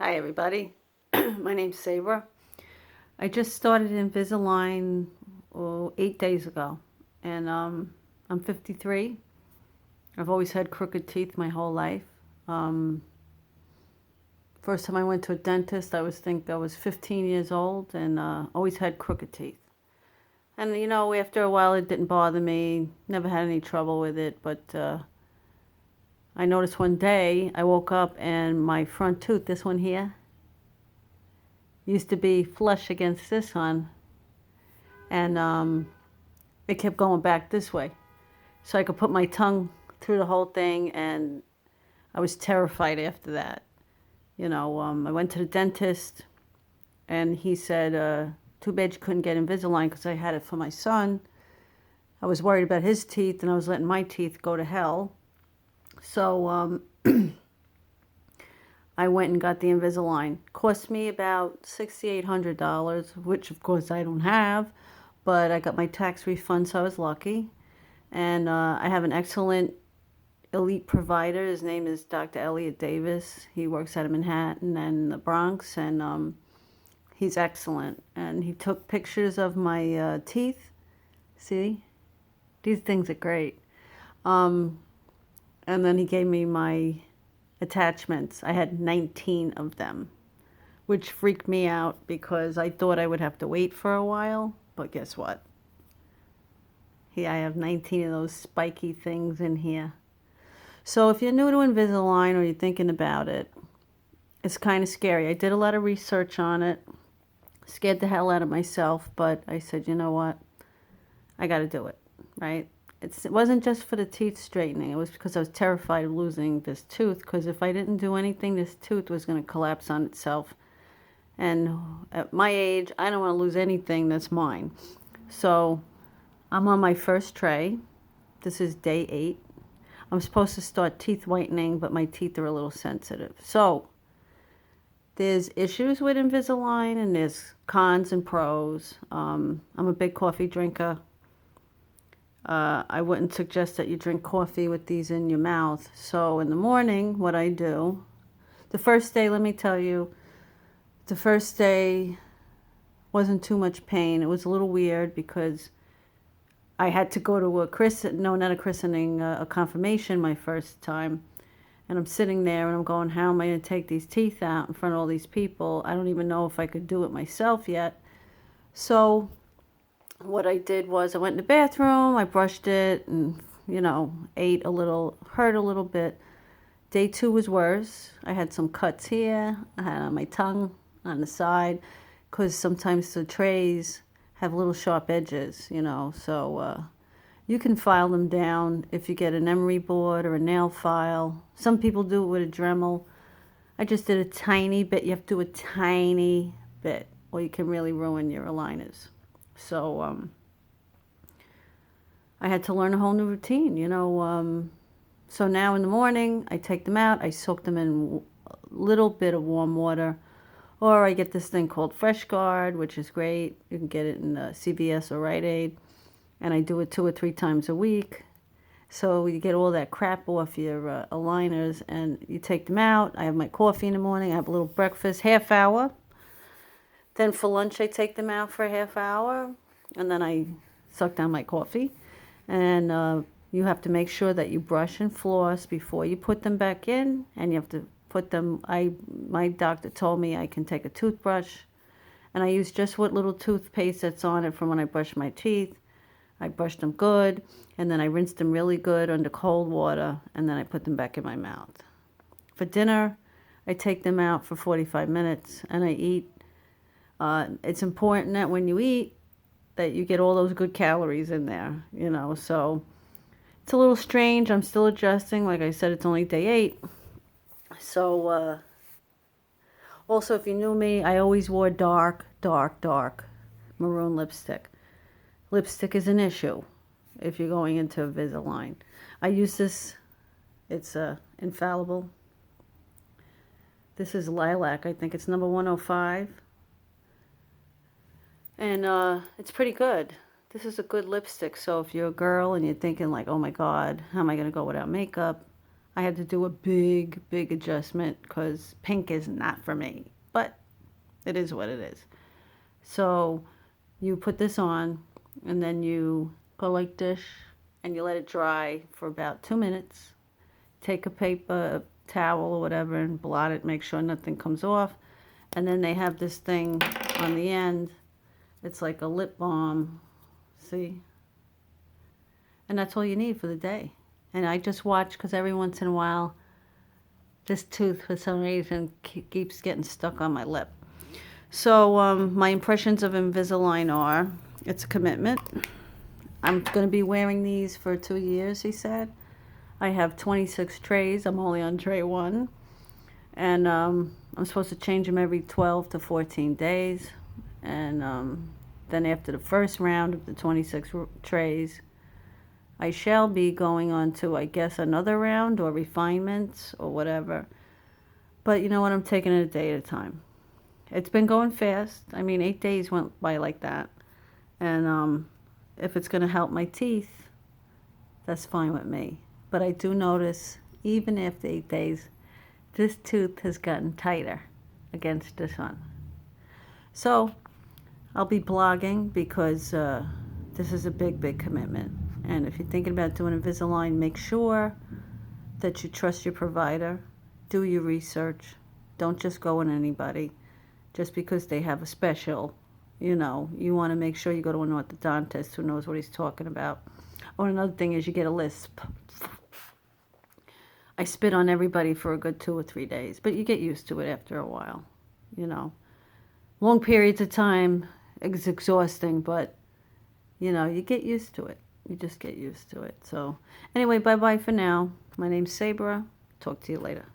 Hi everybody, my name's Sabra. I just started Invisalign 8 days ago, and I'm 53. I've always had crooked teeth my whole life. Um, First time I went to a dentist, I was 15 years old, and always had crooked teeth. And after a while, it didn't bother me. Never had any trouble with it, but I noticed one day I woke up and my front tooth, this one here, used to be flush against this one, and it kept going back this way. So I could put my tongue through the whole thing, and I was terrified after that. I went to the dentist, and he said, too bad you couldn't get Invisalign because I had it for my son. I was worried about his teeth, and I was letting my teeth go to hell. So I went and got the Invisalign. Cost me about $6,800, which of course I don't have, but I got my tax refund, so I was lucky. And I have an excellent elite provider. His name is Dr. Elliot Davis. He works out of Manhattan and the Bronx, and he's excellent. And he took pictures of my teeth. See? These things are great. And then he gave me my attachments. I had 19 of them, which freaked me out because I thought I would have to wait for a while. But guess what? Here I have 19 of those spiky things in here. So if you're new to Invisalign or you're thinking about it, it's kind of scary. I did a lot of research on it, scared the hell out of myself, but I said, you know what? I got to do it, right? It wasn't just for the teeth straightening. It was because I was terrified of losing this tooth, because if I didn't do anything, this tooth was going to collapse on itself. And at my age, I don't want to lose anything that's mine. So I'm on my first tray. This is day 8. I'm supposed to start teeth whitening, but my teeth are a little sensitive. So there's issues with Invisalign, and there's cons and pros. I'm a big coffee drinker. I wouldn't suggest that you drink coffee with these in your mouth. So in the morning, what I do, the first day, let me tell you, the first day wasn't too much pain. It was a little weird because I had to go to a confirmation my first time. And I'm sitting there and I'm going, how am I going to take these teeth out in front of all these people? I don't even know if I could do it myself yet. So what I did was I went in the bathroom, I brushed it, and, ate a little, hurt a little bit. Day 2 was worse. I had some cuts here. I had on my tongue on the side, because sometimes the trays have little sharp edges, so you can file them down if you get an emery board or a nail file. Some people do it with a Dremel. I just did a tiny bit. You have to do a tiny bit, or you can really ruin your aligners. So I had to learn a whole new routine, So now in the morning, I take them out. I soak them in a little bit of warm water. Or I get this thing called Fresh Guard, which is great. You can get it in CVS or Rite Aid. And I do it 2 or 3 times a week. So you get all that crap off your aligners, and you take them out. I have my coffee in the morning. I have a little breakfast, half hour. Then for lunch, I take them out for a half hour. And then I suck down my coffee. And you have to make sure that you brush and floss before you put them back in. And you have to put them, my doctor told me I can take a toothbrush, and I use just what little toothpaste that's on it from when I brush my teeth. I brush them good, and then I rinse them really good under cold water, and then I put them back in my mouth. For dinner, I take them out for 45 minutes, and I eat. It's important that when you eat, that you get all those good calories in there, so it's a little strange. I'm still adjusting. Like I said, it's only day 8. So, also, if you knew me, I always wore dark maroon lipstick. Lipstick is an issue if you're going into Invisalign. I use this. It's infallible. This is lilac. I think it's number 105. And it's pretty good. This is a good lipstick. So if you're a girl and you're thinking like, oh my God, how am I going to go without makeup? I had to do a big, big adjustment because pink is not for me. But it is what it is. So you put this on, and then you go like this, and you let it dry for about 2 minutes. Take a paper towel or whatever and blot it, make sure nothing comes off. And then they have this thing on the end. It's like a lip balm, see? And that's all you need for the day. And I just watch, because every once in a while, this tooth for some reason keeps getting stuck on my lip. So my impressions of Invisalign are, it's a commitment. I'm going to be wearing these for 2 years, he said. I have 26 trays. I'm only on tray 1. And I'm supposed to change them every 12 to 14 days. And then after the first round of the 26 trays, I shall be going on to, I guess, another round or refinements or whatever. But you know what? I'm taking it a day at a time. It's been going fast. I mean, 8 days went by like that. And if it's going to help my teeth, that's fine with me. But I do notice, even after 8 days, this tooth has gotten tighter against this one. So I'll be blogging because this is a big, big commitment. And if you're thinking about doing Invisalign, make sure that you trust your provider. Do your research. Don't just go on anybody just because they have a special. You know, you want to make sure you go to an orthodontist who knows what he's talking about. Or another thing is you get a lisp. I spit on everybody for a good 2 or 3 days, but you get used to it after a while, you know. Long periods of time is exhausting, but, you know, you get used to it. You just get used to it. So, anyway, bye-bye for now. My name's Sabra. Talk to you later.